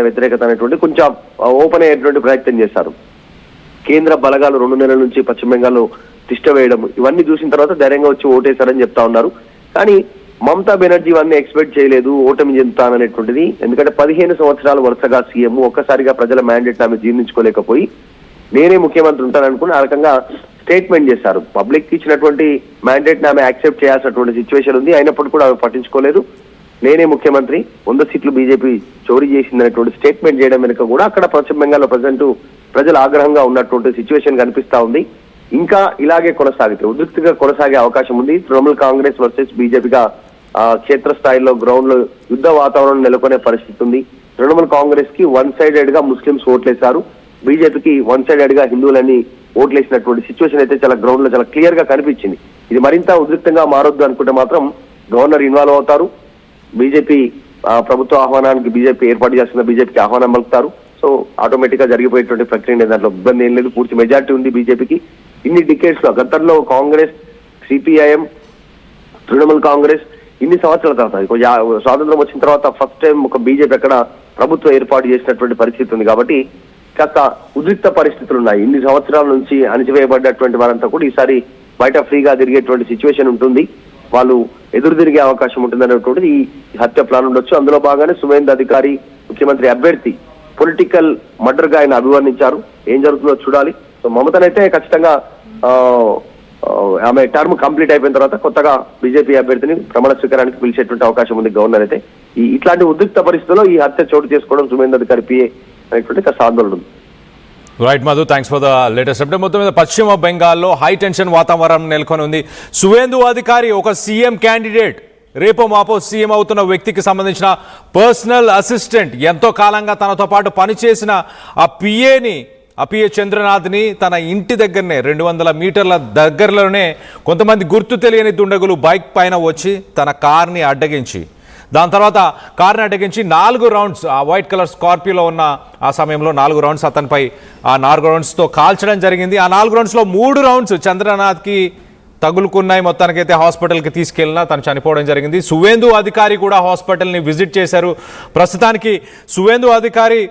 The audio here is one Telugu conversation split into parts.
వ్యతిరేకత అనేటువంటి కొంచెం ఓపెన్ అయ్యేటువంటి ప్రయత్నం చేశారు. కేంద్ర బలగాలు 2 నెలల నుంచి పశ్చిమ బెంగాల్లో తిష్ట వేయడం ఇవన్నీ చూసిన తర్వాత ధైర్యంగా వచ్చి ఓటేశారని చెప్తా ఉన్నారు. కానీ మమతా బెనర్జీ ఇవన్నీ ఎక్స్పెక్ట్ చేయలేదు, ఓటమి చెందుతాననేటువంటిది. ఎందుకంటే 15 సంవత్సరాలు వరుసగా సీఎం, ఒక్కసారిగా ప్రజల మ్యాండేట్ ఆమె జీర్ణించుకోలేకపోయి నేనే ముఖ్యమంత్రి ఉంటాననుకుని ఆ రకంగా స్టేట్మెంట్ చేశారు. పబ్లిక్ ఇచ్చినటువంటి మ్యాండేట్ ఆమె యాక్సెప్ట్ చేయాల్సినటువంటి సిచ్యువేషన్ ఉంది. అయినప్పటికీ కూడా ఆమె పట్టించుకోలేదు. నేనే ముఖ్యమంత్రి, 100 సీట్లు బీజేపీ చోరీ చేసిందనేటువంటి స్టేట్మెంట్ చేయడం వెనుక కూడా అక్కడ పశ్చిమ బెంగాల్లో ప్రజెంట్ ప్రజలు ఆగ్రహంగా ఉన్నటువంటి సిచ్యువేషన్ కనిపిస్తా ఉంది. ఇంకా ఇలాగే కొనసాగితే ఉద్రిక్తగా కొనసాగే అవకాశం ఉంది. తృణమూల్ కాంగ్రెస్ వర్సెస్ బీజేపీగా క్షేత్రస్థాయిలో గ్రౌండ్ లో యుద్ధ వాతావరణం నెలకొనే పరిస్థితి ఉంది. తృణమూల్ కాంగ్రెస్ కి 1 సైడెడ్ గా ముస్లింస్ ఓట్లేశారు, బీజేపీకి 1 సైడెడ్ గా హిందువులని ఓట్లేసినటువంటి సిచ్యువేషన్ అయితే చాలా గ్రౌండ్ లో చాలా క్లియర్ గా కనిపించింది. ఇది మరింత ఉద్రిక్తంగా మారొద్దు అనుకుంటే మాత్రం గవర్నర్ ఇన్వాల్వ్ అవుతారు. బీజేపీ ప్రభుత్వ ఆహ్వానానికి బీజేపీ ఏర్పాటు చేస్తున్న బీజేపీకి ఆహ్వానం పలుకుతారు. సో ఆటోమేటిక్ గా జరిగిపోయేటువంటి ప్రక్రియ దాంట్లో ఇబ్బంది ఏం లేదు. పూర్తి మెజార్టీ ఉంది బీజేపీకి. ఇన్ని డికేట్స్ లో గతంలో కాంగ్రెస్, సిపిఐఎం, తృణమూల్ కాంగ్రెస్ ఇన్ని సంవత్సరాల తర్వాత స్వాతంత్రం వచ్చిన తర్వాత ఫస్ట్ టైం ఒక బీజేపీ అక్కడ ప్రభుత్వం ఏర్పాటు చేసినటువంటి పరిస్థితి ఉంది. కాబట్టి కాస్త ఉద్రిక్త పరిస్థితులు ఉన్నాయి. ఇన్ని సంవత్సరాల నుంచి అణచివేయబడ్డటువంటి వారంతా కూడా ఈసారి బయట ఫ్రీగా తిరిగేటువంటి సిచ్యువేషన్ ఉంటుంది. వాళ్ళు ఎదురు తిరిగే అవకాశం ఉంటుంది అనేటువంటిది ఈ హత్య ప్లాన్ ఉండొచ్చు. అందులో భాగంగానే సువేందు అధికారి ముఖ్యమంత్రి అభ్యర్థి పొలిటికల్ మర్డర్ గా ఆయన అభివర్ణించారు. ఏం జరుగుతుందో చూడాలి. సో మమతనైతే ఖచ్చితంగా ఆమె టర్మ్ కంప్లీట్ అయిపోయిన తర్వాత కొత్తగా బీజేపీ అభ్యర్థిని ప్రమాణ స్వీకారానికి పిలిచేటువంటి అవకాశం ఉంది గవర్నర్ అయితే. ఇట్లాంటి ఉద్రిక్త పరిస్థితుల్లో ఈ హత్య చోటు చేసుకోవడం సువేందు అధికారి పిఏ అనేటువంటి కాస్త ఆందోళన ఉంది. Right Madhu, thanks for the latest update. మొత్తం మీద పశ్చిమ బెంగాల్లో హై టెన్షన్ వాతావరణం నెలకొని ఉంది. సువేందు అధికారి ఒక సీఎం క్యాండిడేట్, రేపో మాపో సీఎం అవుతున్న వ్యక్తికి సంబంధించిన పర్సనల్ అసిస్టెంట్, ఎంతో కాలంగా తనతో పాటు పనిచేసిన ఆ పిఏ చంద్రనాథ్ని తన ఇంటి దగ్గరనే 200 మీటర్ల దగ్గరలోనే కొంతమంది గుర్తు తెలియని దుండగులు బైక్ పైన వచ్చి తన కార్ని అడ్డగించి, దాని తర్వాత కార్ని అడ్డగించి 4 రౌండ్స్ ఆ వైట్ కలర్ స్కార్పియోలో ఉన్న ఆ సమయంలో 4 రౌండ్స్ అతనిపై ఆ 4 రౌండ్స్తో కాల్చడం జరిగింది. ఆ 4 రౌండ్స్లో 3 రౌండ్స్ చంద్రనాథ్కి తగులుకున్నాయి. మొత్తానికైతే హాస్పిటల్కి తీసుకెళ్ళినా తను చనిపోవడం జరిగింది. సువేందు అధికారి కూడా హాస్పిటల్ని విజిట్ చేశారు. ప్రస్తుతానికి సువేందు అధికారి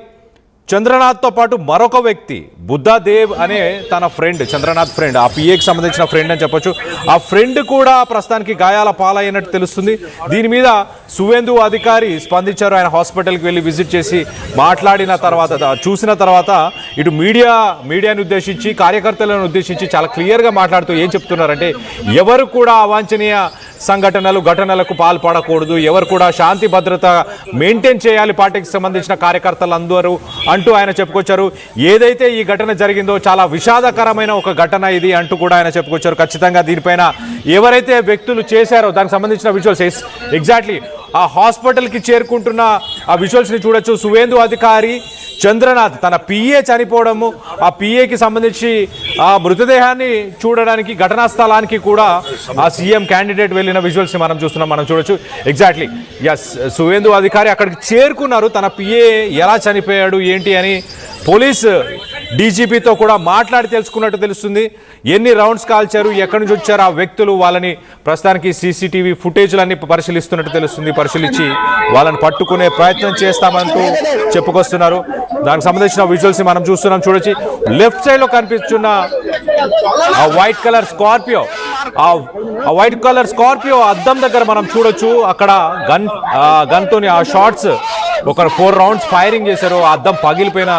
చంద్రనాథ్తో పాటు మరొక వ్యక్తి బుద్ధాదేవ్ అనే తన ఫ్రెండ్, చంద్రనాథ్ ఫ్రెండ్, ఆ పిఏకి సంబంధించిన ఫ్రెండ్ అని చెప్పొచ్చు, ఆ ఫ్రెండ్ కూడా ప్రస్తుతానికి గాయాల పాలైనట్టు తెలుస్తుంది. దీని మీద సువేందు అధికారి స్పందించారు. ఆయన హాస్పిటల్కి వెళ్ళి విజిట్ చేసి మాట్లాడిన తర్వాత, చూసిన తర్వాత ఇటు మీడియాని ఉద్దేశించి, కార్యకర్తలను ఉద్దేశించి చాలా క్లియర్గా మాట్లాడుతూ ఏం చెప్తున్నారంటే, ఎవరు కూడా అవాంఛనీయ ఘటనలకు పాల్పడకూడదు, ఎవరు కూడా శాంతి భద్రత మెయింటైన్ చేయాలి పార్టీకి సంబంధించిన కార్యకర్తలందరూ అంటూ ఆయన చెప్పుకొచ్చారు. ఏదైతే ఈ ఘటన జరిగిందో చాలా విషాదకరమైన ఒక ఘటన ఇది అంటూ కూడా ఆయన చెప్పుకొచ్చారు. ఖచ్చితంగా దీనిపైన ఎవరైతే వ్యక్తులు చేశారో దానికి సంబంధించిన విజువల్స్ ఎగ్జాక్ట్లీ ఆ హాస్పిటల్కి చేరుకుంటున్న ఆ విజువల్స్ని చూడొచ్చు. సువేందు అధికారి చంద్రనాథ్ తన పిఏ చనిపోవడము, ఆ పిఏకి సంబంధించి ఆ మృతదేహాన్ని చూడడానికి ఘటనా స్థలానికి కూడా ఆ సీఎం క్యాండిడేట్ వెళ్ళిన విజువల్స్ని మనం చూస్తున్నాం, మనం చూడొచ్చు. ఎగ్జాక్ట్లీ ఎస్, సువేందు అధికారి అక్కడికి చేరుకున్నారు. తన పిఏ ఎలా చనిపోయాడు ఏంటి అని పోలీస్ డీజీపీతో కూడా మాట్లాడి తెలుసుకున్నట్టు తెలుస్తుంది. ఎన్ని రౌండ్స్ కాల్చారు, ఎక్కడి నుంచి వచ్చారు ఆ వ్యక్తులు, వాళ్ళని ప్రస్తుతానికి సీసీటీవీ ఫుటేజ్లన్నీ పరిశీలిస్తున్నట్టు తెలుస్తుంది. పరిశీలించి వాళ్ళని పట్టుకునే ప్రయత్నం చేస్తామంటూ చెప్పుకొస్తున్నారు. దానికి సంబంధించిన విజువల్స్ మనం చూస్తున్నాం, చూడొచ్చు. లెఫ్ట్ సైడ్ లో కనిపిస్తున్న ఆ వైట్ కలర్ స్కార్పియో, ఆ వైట్ కలర్ స్కార్పియో అద్దం దగ్గర మనం చూడొచ్చు. అక్కడ గన్తోని ఆ షాట్స్ ఒక 4 రౌండ్స్ ఫైరింగ్ చేశారు. ఆ అద్దం పగిలిపోయిన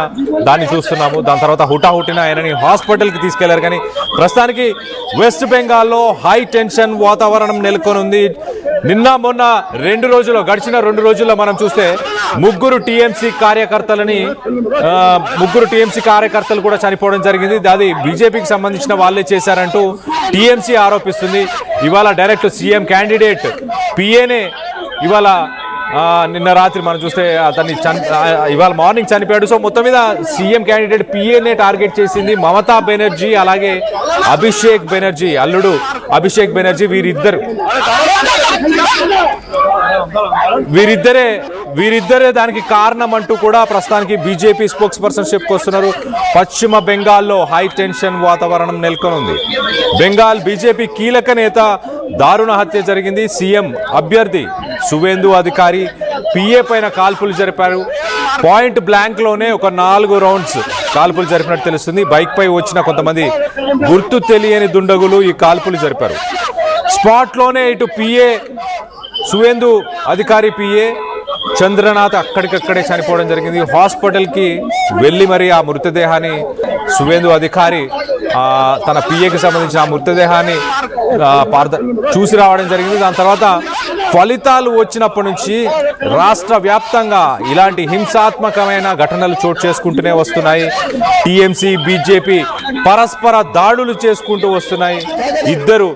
దాన్ని చూస్తున్నాము. దాని తర్వాత హుటాహుటిన ఆయనని హాస్పిటల్కి తీసుకెళ్లారు. కానీ ప్రస్తుతానికి వెస్ట్ బెంగాల్లో హై టెన్షన్ వాతావరణం నెలకొని ఉంది. నిన్న మొన్న గడిచిన 2 రోజుల్లో మనం చూస్తే ముగ్గురు టీఎంసీ కార్యకర్తలు కూడా చనిపోవడం జరిగింది. అది బీజేపీకి సంబంధించిన వాళ్ళే చేశారంటూ టీఎంసీ ఆరోపిస్తుంది. ఇవాళ డైరెక్ట్ సీఎం క్యాండిడేట్ పిఏనే ఇవాళ నిన్న రాత్రి మనం చూస్తే అతన్ని ఇవాళ మార్నింగ్ చనిపోయాడు. సో మొత్తం మీద సీఎం క్యాండిడేట్ పిఏనే టార్గెట్ చేసింది మమతా బెనర్జీ, అలాగే అభిషేక్ బెనర్జీ, అల్లుడు అభిషేక్ బెనర్జీ, వీరిద్దరు వీరిద్దరే దానికి కారణం అంటూ కూడా ప్రస్తుతానికి బీజేపీ స్పోక్స్ పర్సన్ చెప్పుకొస్తున్నారు. పశ్చిమ బెంగాల్లో హై టెన్షన్ వాతావరణం నెలకొని ఉంది. బెంగాల్ బీజేపీ కీలక నేత దారుణ హత్య జరిగింది. సీఎం అభ్యర్థి సువేందు అధికారి పిఏ పైన కాల్పులు జరిపారు. పాయింట్ బ్లాంక్ లోనే ఒక 4 రౌండ్స్ కాల్పులు జరిపినట్టు తెలుస్తుంది. బైక్ పై వచ్చిన కొంతమంది గుర్తు తెలియని దుండగులు ఈ కాల్పులు జరిపారు. స్పాట్ లోనే ఇటు పిఏ సువేందు అధికారి పిఏ చంద్రనాథ్ అక్కడికక్కడే చనిపోవడం జరిగింది. హాస్పిటల్కి వెళ్ళి మరి ఆ మృతదేహాన్ని సువేందు అధికారి తన పిఏకి సంబంధించిన ఆ మృతదేహాన్ని చూసి రావడం జరిగింది. దాని తర్వాత ఫలితాలు వచ్చినప్పటి నుంచి రాష్ట్ర వ్యాప్తంగా ఇలాంటి హింసాత్మకమైన ఘటనలు చోటు చేసుకుంటూనే వస్తున్నాయి. టీఎంసీ బీజేపీ పరస్పర దాడులు చేసుకుంటూ వస్తున్నాయి. 2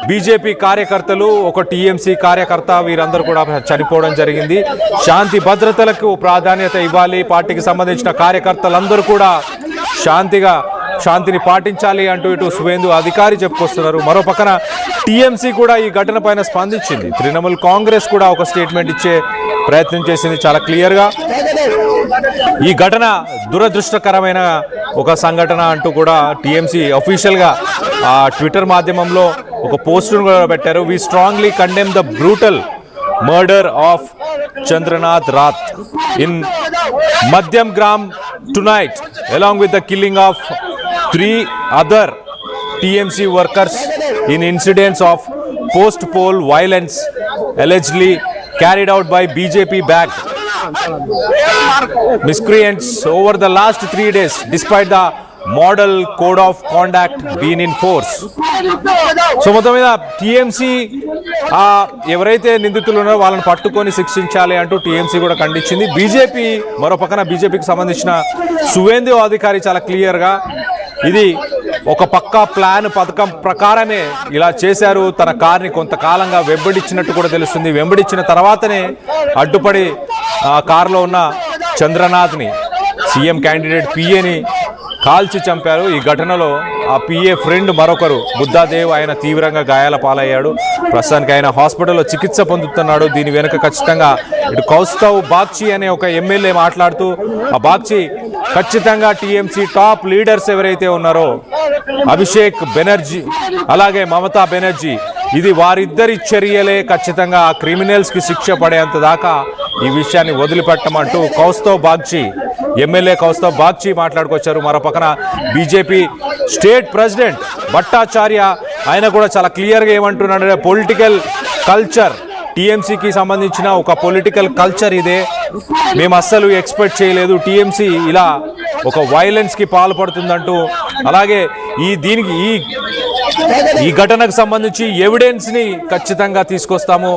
బీజేపీ కార్యకర్తలు, ఒక టీఎంసీ కార్యకర్త, వీరందరూ కూడా చనిపోవడం జరిగింది. శాంతి భద్రతలకు ప్రాధాన్యత ఇవ్వాలి, పార్టీకి సంబంధించిన కార్యకర్తలందరూ కూడా శాంతిని పాటించాలి అంటూ ఇటు సువేందు అధికారి చెప్పుకొస్తున్నారు. మరో పక్కన టీఎంసీ కూడా ఈ ఘటన పైన స్పందించింది. తృణమూల్ కాంగ్రెస్ కూడా ఒక స్టేట్మెంట్ ఇచ్చే ప్రయత్నం చేసింది చాలా క్లియర్గా. ఈ ఘటన దురదృష్టకరమైన ఒక సంఘటన అంటూ కూడా టీఎంసీ అఫీషియల్గా ట్విట్టర్ మాధ్యమంలో ఒక పోస్టును కూడా పెట్టారు. We strongly condemn the brutal murder of Chandranath Rath in Madhyam Gram tonight, along with the killing of 3 other TMC workers in incidents of post-poll violence allegedly carried out by BJP-backed miscreants over the last 3 days, despite the model code of conduct been in force. So మొత్తం మీద టీఎంసీ ఎవరైతే నిందితులు ఉన్నారో వాళ్ళని పట్టుకొని శిక్షించాలి అంటూ టీఎంసీ కూడా ఖండించింది. బీజేపీ మరో పక్కన బీజేపీకి సంబంధించిన సువేందు అధికారి చాలా క్లియర్గా ఇది ఒక పక్కా ప్లాన్ పథకం ప్రకారమే ఇలా చేశారు. తన కార్ని కొంతకాలంగా వెంబడించినట్టు కూడా తెలుస్తుంది. వెంబడించిన తర్వాతనే అడ్డుపడి కారులో ఉన్న చంద్రనాథ్ని, సీఎం క్యాండిడేట్ పిఏని కాల్చి చంపారు. ఈ ఘటనలో ఆ పిఏ ఫ్రెండ్ మరొకరు బుద్ధాదేవ్, ఆయన తీవ్రంగా గాయాల పాలయ్యాడు. ప్రస్తుతానికి ఆయన హాస్పిటల్లో చికిత్స పొందుతున్నాడు. దీని వెనుక ఖచ్చితంగా ఇటు కౌస్తవ్ బాగ్చి అనే ఒక ఎమ్మెల్యే మాట్లాడుతూ ఆ బాగ్చి ఖచ్చితంగా టీఎంసీ టాప్ లీడర్స్ ఎవరైతే ఉన్నారో అభిషేక్ బెనర్జీ అలాగే మమతా బెనర్జీ, ఇది వారిద్దరి చర్యలే ఖచ్చితంగా ఆ క్రిమినల్స్కి శిక్ష పడేంత దాకా ఈ విషయాన్ని వదిలిపెట్టమంటూ ఎమ్మెల్యే కౌస్తవ్ బాగ్చి మాట్లాడుకొచ్చారు. మరో పక్కన బీజేపీ స్టేట్ ప్రెసిడెంట్ భట్టాచార్య ఆయన కూడా చాలా క్లియర్గా ఏమంటున్నాడంటే పొలిటికల్ కల్చర్, టీఎంసీకి సంబంధించిన ఒక పొలిటికల్ కల్చర్ ఇదే, మేము అస్సలు ఎక్స్పెక్ట్ చేయలేదు టీఎంసీ ఇలా ఒక వైలెన్స్కి పాల్పడుతుందంటూ. అలాగే ఈ ఘటనకు సంబంధించి ఎవిడెన్స్ని ఖచ్చితంగా తీసుకొస్తాము,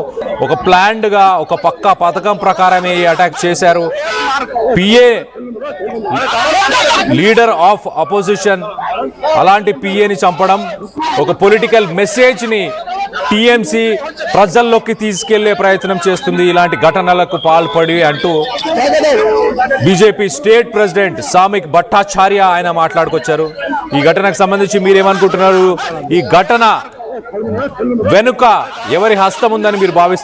ఒక ప్లాన్డ్గా ఒక పక్కా పథకం ప్రకారమే ఈ అటాక్ చేశారు. పిఏ లీడర్ ఆఫ్ అపోజిషన్, అలాంటి పిఏని చంపడం ఒక పొలిటికల్ మెసేజ్ని టీఎంసీ ప్రజల్లోకి తీసుకెళ్లే ప్రయత్నం చేస్తుంది ఇలాంటి ఘటనలకు పాల్పడి అంటూ బీజేపీ స్టేట్ ప్రెసిడెంట్ సామిక్ భట్టాచార్య ఆయన మాట్లాడుకొచ్చారు. ఈ ఘటనకు సంబంధించి మీరేమనుకుంటున్నారు? ఈ ఘటన వెనుక ఎవరి హస్తం ఉందని మీరు భావిస్తున్నారు?